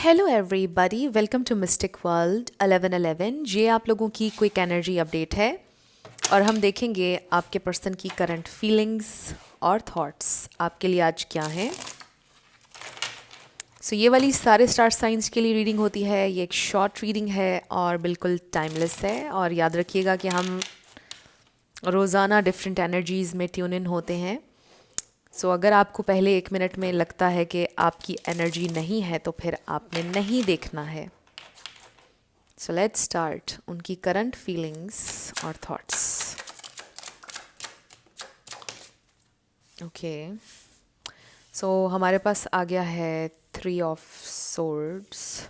Hello everybody, welcome to mystic world 1111। ये आप लोगों की क्विक एनर्जी अपडेट है और हम देखेंगे आपके पर्सन की करंट फीलिंग्स और थॉट्स आपके लिए आज क्या हैं। ये वाली सारे स्टार साइंस के लिए रीडिंग होती है। ये एक शॉर्ट रीडिंग है और बिल्कुल टाइमलेस है। और याद रखिएगा कि हम रोज़ाना डिफरेंट एनर्जीज़ में ट्यून इन होते हैं। अगर आपको पहले 1 मिनट में लगता है कि आपकी एनर्जी नहीं है तो फिर आपने नहीं देखना है। लेट्स स्टार्ट उनकी करंट फीलिंग्स और थॉट्स। ओके, हमारे पास आ गया है 3 ऑफ सोर्ड्स,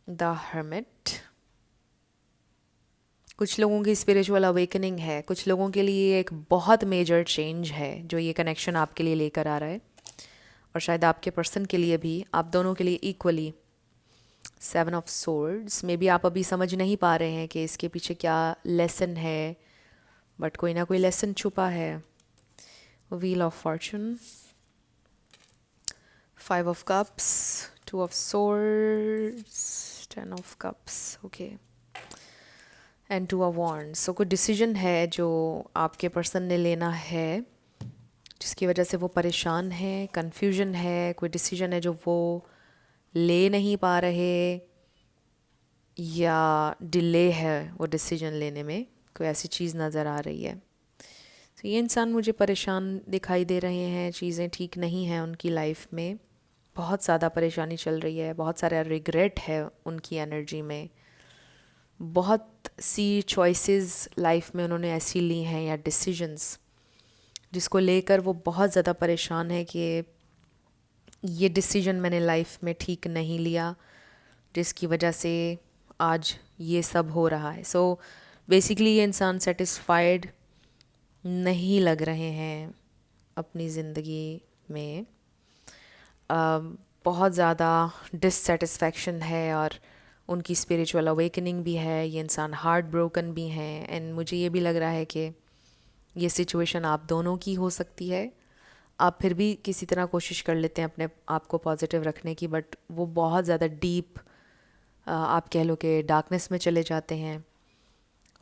द हर्मिट। कुछ लोगों की स्पिरिचुअल अवेकनिंग है, कुछ लोगों के लिए एक बहुत मेजर चेंज है जो ये कनेक्शन आपके लिए लेकर आ रहा है, और शायद आपके पर्सन के लिए भी, आप दोनों के लिए equally. 7 of swords, may be आप अभी समझ नहीं पा रहे हैं कि इसके पीछे क्या लेसन है, बट कोई ना कोई लेसन छुपा है। Wheel of Fortune, 5 of cups, 2 of swords, 10 of cups, okay, and 2 of wands. कुछ डिसीजन है जो आपके पर्सन ने लेना है जिसकी वजह से वो परेशान है, कन्फ्यूजन है। कोई डिसीजन है जो वो ले नहीं पा रहे या डिले है वो डिसीजन लेने में, कोई ऐसी चीज़ नज़र आ रही है। ये इंसान मुझे परेशान दिखाई दे रहे हैं, चीज़ें ठीक नहीं हैं उनकी लाइफ में, बहुत ज़्यादा परेशानी चल रही है, बहुत सारा रिग्रेट है उनकी एनर्जी में। बहुत सी चॉइसेस लाइफ में उन्होंने ऐसी ली हैं या डिसीजंस जिसको लेकर वो बहुत ज़्यादा परेशान है कि ये डिसीजन मैंने लाइफ में ठीक नहीं लिया, जिसकी वजह से आज ये सब हो रहा है। बेसिकली ये इंसान सेटिस्फाइड नहीं लग रहे हैं अपनी ज़िंदगी में। बहुत ज़्यादा डिससेटिस्फैक्शन है और उनकी स्पिरिचुअल अवेकनिंग भी है। ये इंसान हार्ट ब्रोकन भी हैं, एंड मुझे ये भी लग रहा है कि ये सिचुएशन आप दोनों की हो सकती है। आप फिर भी किसी तरह कोशिश कर लेते हैं अपने आप को पॉजिटिव रखने की, बट वो बहुत ज़्यादा डीप, आप कह लो कि डार्कनेस में चले जाते हैं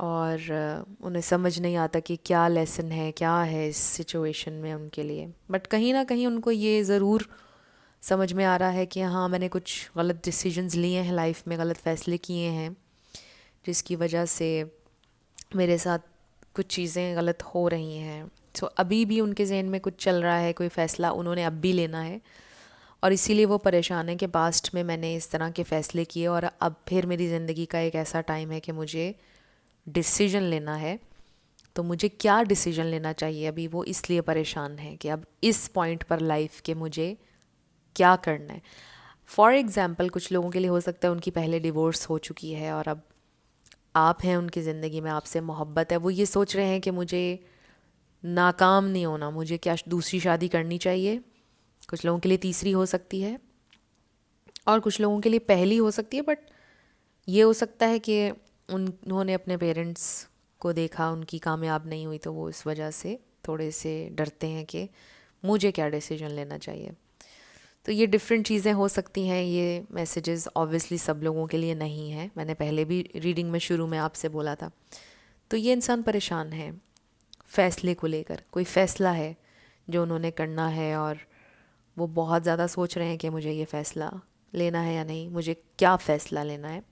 और उन्हें समझ नहीं आता कि क्या लेसन है, क्या है इस सिचुएशन में उनके लिए। बट कहीं ना कहीं उनको ये ज़रूर समझ में आ रहा है कि हाँ, मैंने कुछ गलत डिसीजंस लिए हैं लाइफ में, गलत फ़ैसले किए हैं, जिसकी वजह से मेरे साथ कुछ चीज़ें गलत हो रही हैं। अभी भी उनके जहन में कुछ चल रहा है, कोई फ़ैसला उन्होंने अब भी लेना है, और इसीलिए वो परेशान है कि पास्ट में मैंने इस तरह के फ़ैसले किए और अब फिर मेरी ज़िंदगी का एक ऐसा टाइम है कि मुझे डिसीजन लेना है। तो मुझे क्या डिसीजन लेना चाहिए, अभी वो इसलिए परेशान है कि अब इस पॉइंट पर लाइफ के मुझे क्या करना है। फॉर एग्ज़ाम्पल, कुछ लोगों के लिए हो सकता है उनकी पहले डिवोर्स हो चुकी है और अब आप हैं उनकी ज़िंदगी में, आपसे मोहब्बत है। वो ये सोच रहे हैं कि मुझे नाकाम नहीं होना, मुझे क्या दूसरी शादी करनी चाहिए। कुछ लोगों के लिए तीसरी हो सकती है और कुछ लोगों के लिए पहली हो सकती है, बट ये हो सकता है कि उन्होंने अपने पेरेंट्स को देखा, उनकी कामयाब नहीं हुई, तो वो इस वजह से थोड़े से डरते हैं कि मुझे क्या डिसीजन लेना चाहिए। तो ये डिफरेंट चीज़ें हो सकती हैं। ये मैसेजेस ऑब्वियसली सब लोगों के लिए नहीं हैं, मैंने पहले भी रीडिंग में शुरू में आपसे बोला था। तो ये इंसान परेशान है फ़ैसले को लेकर, कोई फ़ैसला है जो उन्होंने करना है और वो बहुत ज़्यादा सोच रहे हैं कि मुझे ये फ़ैसला लेना है या नहीं, मुझे क्या फ़ैसला लेना है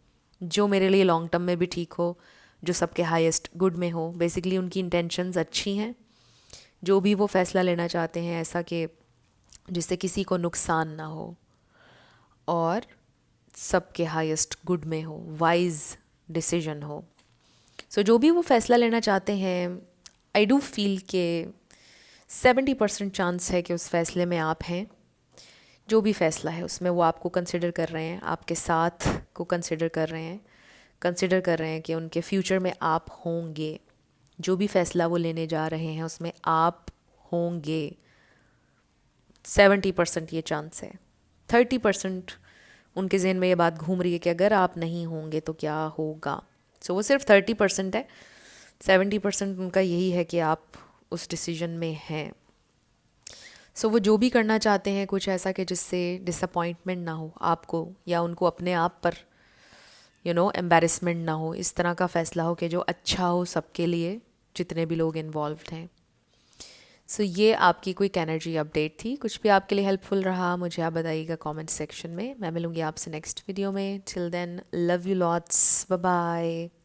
जो मेरे लिए लॉन्ग टर्म में भी ठीक हो, जो सबके हाईएस्ट गुड में हो। बेसिकली उनकी इंटेंशंस अच्छी हैं, जो भी वो फ़ैसला लेना चाहते हैं ऐसा कि जिससे किसी को नुकसान ना हो और सबके हाईएस्ट गुड में हो, वाइज डिसीजन हो। जो भी वो फ़ैसला लेना चाहते हैं, आई डू फील के 70% चांस है कि उस फैसले में आप हैं। जो भी फ़ैसला है उसमें वो आपको कंसिडर कर रहे हैं, आपके साथ को कंसिडर कर रहे हैं कि उनके फ्यूचर में आप होंगे। जो भी फ़ैसला वो लेने जा रहे हैं उसमें आप होंगे। 70% ये चांस है। 30% उनके जहन में ये बात घूम रही है कि अगर आप नहीं होंगे तो क्या होगा। वो सिर्फ 30% है। 70% उनका यही है कि आप उस डिसीजन में हैं। सो वो जो भी करना चाहते हैं कुछ ऐसा कि जिससे डिसअपॉइंटमेंट ना हो आपको या उनको अपने आप पर एम्बैरेसमेंट ना हो, इस तरह का फ़ैसला हो कि जो अच्छा हो सबके लिए, जितने भी लोग इन्वॉल्व्ड हैं। सो ये आपकी क्विक एनर्जी अपडेट थी। कुछ भी आपके लिए हेल्पफुल रहा मुझे आप बताइएगा कमेंट सेक्शन में। मैं मिलूँगी आपसे नेक्स्ट वीडियो में। Till then, love you lots, bye bye.